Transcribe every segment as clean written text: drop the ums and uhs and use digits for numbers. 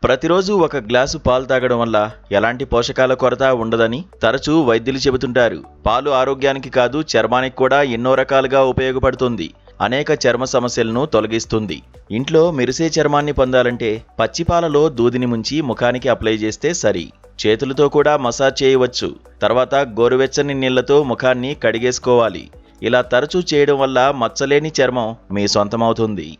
ప్రతిరోజు ఒక గ్లాసు పాలు తాగడం వల్ల ఎలాంటి పోషకాల కొరత ఉండదని తరచూ వైద్యులు చెబుతుంటారు. పాలు ఆరోగ్యానికి కాదు, చర్మానికి కూడా ఎన్నో రకాలుగా ఉపయోగపడుతుంది. అనేక చర్మ సమస్యలను తొలగిస్తుంది. ఇంట్లో మెరిసే చర్మాన్ని పొందాలంటే పచ్చిపాలలో దూదిని ముంచి ముఖానికి అప్లై చేస్తే సరి. చేతులతో కూడా మసాజ్ చేయవచ్చు. తర్వాత గోరువెచ్చని నీళ్లతో ముఖాన్ని కడిగేసుకోవాలి. ఇలా తరచూ చేయడం వల్ల మచ్చలేని చర్మం మీ సొంతమవుతుంది.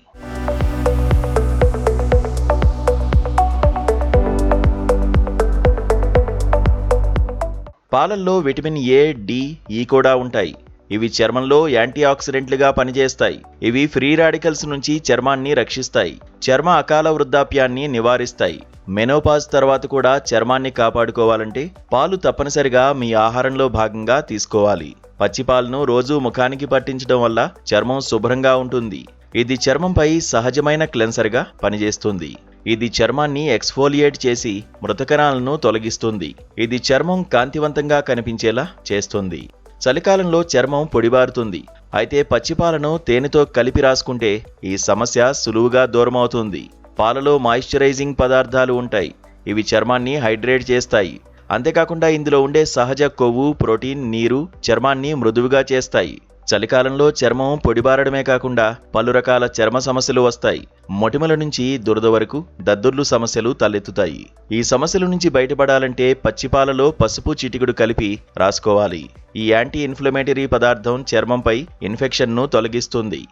పాలల్లో విటమిన్ ఏ, డి, ఈ కూడా ఉంటాయి. ఇవి చర్మంలో యాంటీ ఆక్సిడెంట్లుగా పనిచేస్తాయి. ఇవి ఫ్రీ రాడికల్స్ నుంచి చర్మాన్ని రక్షిస్తాయి. చర్మ అకాల వృద్ధాప్యాన్ని నివారిస్తాయి. మెనోపాజ్ తర్వాత కూడా చర్మాన్ని కాపాడుకోవాలంటే పాలు తప్పనిసరిగా మీ ఆహారంలో భాగంగా తీసుకోవాలి. పచ్చిపాలను రోజూ ముఖానికి పట్టించడం వల్ల చర్మం శుభ్రంగా ఉంటుంది. ఇది చర్మంపై సహజమైన క్లెన్సర్గా పనిచేస్తుంది. ఇది చర్మాన్ని ఎక్స్ఫోలియేట్ చేసి మృతకణాలను తొలగిస్తుంది. ఇది చర్మం కాంతివంతంగా కనిపించేలా చేస్తుంది. చలికాలంలో చర్మం పొడిబారుతుంది. అయితే పచ్చిపాలను తేనెతో కలిపి రాసుకుంటే ఈ సమస్య సులువుగా దూరమవుతుంది. పాలలో మాయిశ్చరైజింగ్ పదార్థాలు ఉంటాయి. ఇవి చర్మాన్ని హైడ్రేట్ చేస్తాయి. అంతేకాకుండా ఇందులో ఉండే సహజ కొవ్వు, ప్రోటీన్, నీరు చర్మాన్ని మృదువుగా చేస్తాయి. చలికాలంలో చర్మం పొడిబారడమే కాకుండా పలు రకాల చర్మ సమస్యలు వస్తాయి. మొటిమల నుంచి దురద వరకు దద్దుర్లు సమస్యలు తలెత్తుతాయి. ఈ సమస్యల నుంచి బయటపడాలంటే పచ్చిపాలలో పసుపు చిటికెడు కలిపి రాసుకోవాలి. ఈ యాంటీ ఇన్ఫ్లమేటరీ పదార్థం చర్మంపై ఇన్ఫెక్షన్ను తొలగిస్తుంది.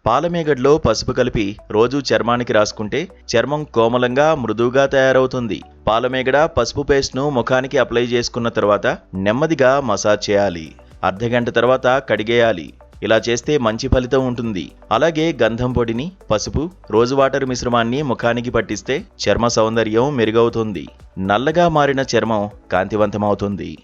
పాలమేగడ్లో పసుపు కలిపి రోజూ చర్మానికి రాసుకుంటే చర్మం కోమలంగా, మృదువుగా తయారవుతుంది. పాలమేగడ పసుపు పేస్ట్ను ముఖానికి అప్లై చేసుకున్న తర్వాత నెమ్మదిగా మసాజ్ చేయాలి. అర్ధగంట తర్వాత కడిగేయాలి. ఇలా చేస్తే మంచి ఫలితం ఉంటుంది. అలాగే గంధం పొడిని, పసుపు, రోజు వాటర్ మిశ్రమాన్ని ముఖానికి పట్టిస్తే చర్మ సౌందర్యం మెరుగవుతుంది. నల్లగా మారిన చర్మం కాంతివంతమవుతుంది.